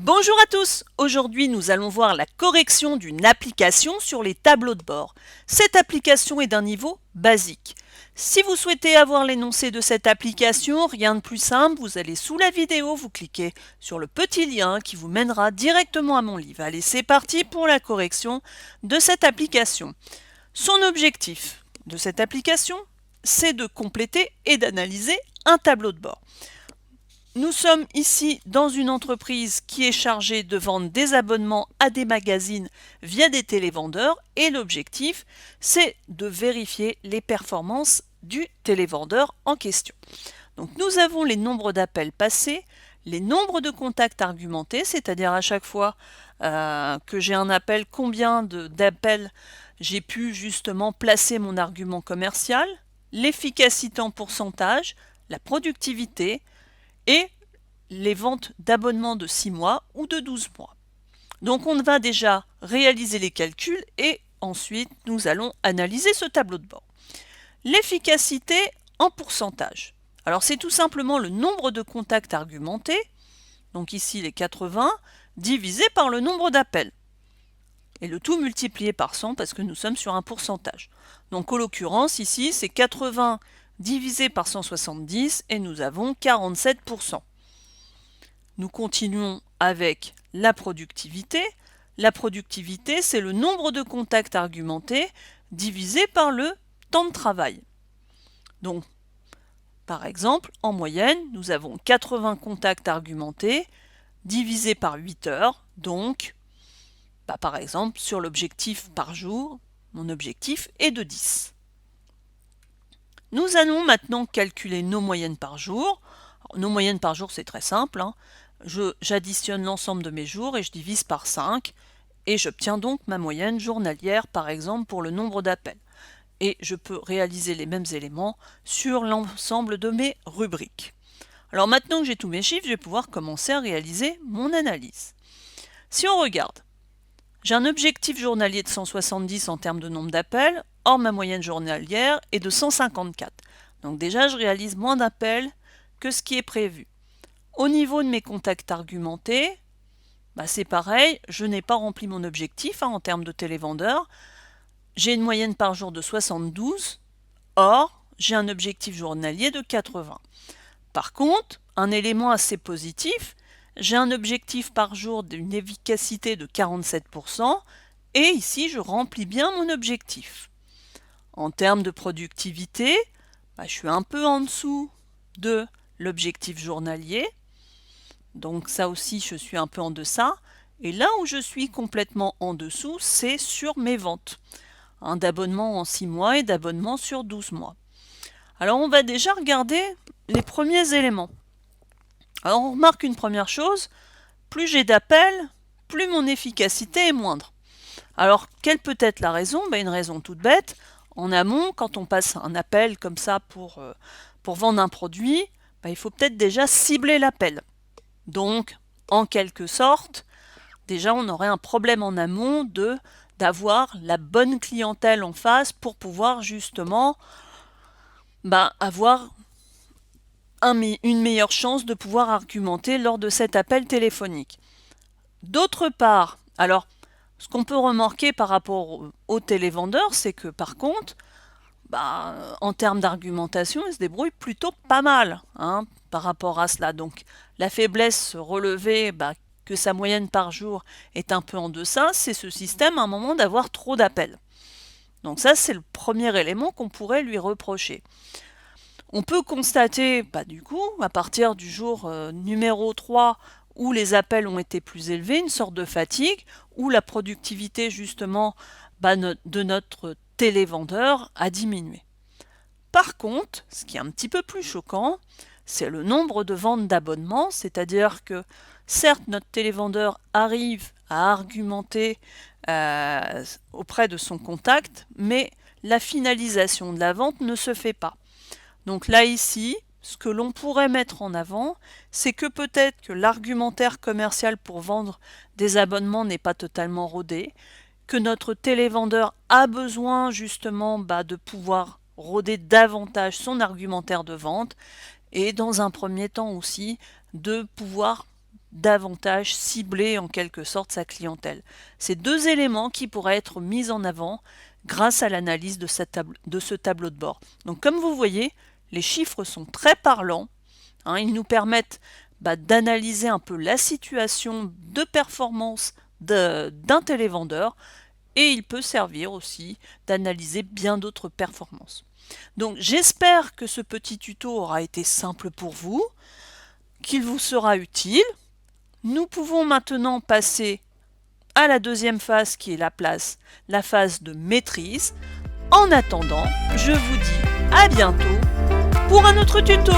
Bonjour à tous! Aujourd'hui, nous allons voir la correction d'une application sur les tableaux de bord. Cette application est d'un niveau basique. Si vous souhaitez avoir l'énoncé de cette application, rien de plus simple, vous allez sous la vidéo, vous cliquez sur le petit lien qui vous mènera directement à mon livre. Allez, c'est parti pour la correction de cette application. Son objectif de cette application, c'est de compléter et d'analyser un tableau de bord. Nous sommes ici dans une entreprise qui est chargée de vendre des abonnements à des magazines via des télévendeurs et l'objectif, c'est de vérifier les performances du télévendeur en question. Donc nous avons les nombres d'appels passés, les nombres de contacts argumentés, c'est-à-dire à chaque fois que j'ai un appel, combien d'appels j'ai pu justement placer mon argument commercial, l'efficacité en pourcentage, la productivité, et les ventes d'abonnements de 6 mois ou de 12 mois. Donc on va déjà réaliser les calculs et ensuite nous allons analyser ce tableau de bord. L'efficacité en pourcentage. Alors c'est tout simplement le nombre de contacts argumentés, donc ici les 80, divisé par le nombre d'appels. Et le tout multiplié par 100 parce que nous sommes sur un pourcentage. Donc en l'occurrence ici c'est 80 divisé par 170 et nous avons 47%. Nous continuons avec la productivité. La productivité, c'est le nombre de contacts argumentés divisé par le temps de travail. Donc, par exemple, en moyenne, nous avons 80 contacts argumentés divisé par 8 heures. Donc, par exemple, sur l'objectif par jour, mon objectif est de 10. Nous allons maintenant calculer nos moyennes par jour. Alors, nos moyennes par jour, c'est très simple. J'additionne l'ensemble de mes jours et je divise par 5 et j'obtiens donc ma moyenne journalière, par exemple, pour le nombre d'appels. Et je peux réaliser les mêmes éléments sur l'ensemble de mes rubriques. Alors maintenant que j'ai tous mes chiffres, je vais pouvoir commencer à réaliser mon analyse. Si on regarde, j'ai un objectif journalier de 170 en termes de nombre d'appels, or ma moyenne journalière est de 154. Donc déjà, je réalise moins d'appels que ce qui est prévu. Au niveau de mes contacts argumentés, c'est pareil, je n'ai pas rempli mon objectif en termes de télévendeur. J'ai une moyenne par jour de 72, or j'ai un objectif journalier de 80. Par contre, un élément assez positif, j'ai un objectif par jour d'une efficacité de 47%, et ici je remplis bien mon objectif. En termes de productivité, je suis un peu en dessous de l'objectif journalier. Donc ça aussi, je suis un peu en deçà. Et là où je suis complètement en dessous, c'est sur mes ventes. D'abonnements en 6 mois et d'abonnements sur 12 mois. Alors on va déjà regarder les premiers éléments. Alors on remarque une première chose, plus j'ai d'appels, plus mon efficacité est moindre. Alors quelle peut être la raison? Une raison toute bête. En amont, quand on passe un appel comme ça pour vendre un produit, il faut peut-être déjà cibler l'appel. Donc, en quelque sorte, déjà on aurait un problème en amont d'avoir la bonne clientèle en face pour pouvoir justement avoir une meilleure chance de pouvoir argumenter lors de cet appel téléphonique. D'autre part, alors, ce qu'on peut remarquer par rapport aux télévendeurs, c'est que par contre, en termes d'argumentation, ils se débrouillent plutôt pas mal par rapport à cela. Donc la faiblesse relevée, que sa moyenne par jour est un peu en deçà, c'est ce système à un moment d'avoir trop d'appels. Donc ça, c'est le premier élément qu'on pourrait lui reprocher. On peut constater, du coup, à partir du jour numéro 3, où les appels ont été plus élevés, une sorte de fatigue, où la productivité justement de notre télévendeur a diminué. Par contre, ce qui est un petit peu plus choquant, c'est le nombre de ventes d'abonnements, c'est-à-dire que certes notre télévendeur arrive à argumenter auprès de son contact, mais la finalisation de la vente ne se fait pas. Donc là ici, ce que l'on pourrait mettre en avant, c'est que peut-être que l'argumentaire commercial pour vendre des abonnements n'est pas totalement rodé, que notre télévendeur a besoin justement de pouvoir roder davantage son argumentaire de vente et dans un premier temps aussi de pouvoir davantage cibler en quelque sorte sa clientèle. C'est deux éléments qui pourraient être mis en avant grâce à l'analyse de ce tableau de bord. Donc comme vous voyez, les chiffres sont très parlants. Ils nous permettent d'analyser un peu la situation de performance d'un télévendeur, et il peut servir aussi d'analyser bien d'autres performances. Donc j'espère que ce petit tuto aura été simple pour vous, qu'il vous sera utile. Nous pouvons maintenant passer à la deuxième phase qui est la phase de maîtrise. En attendant, je vous dis à bientôt pour un autre tuto.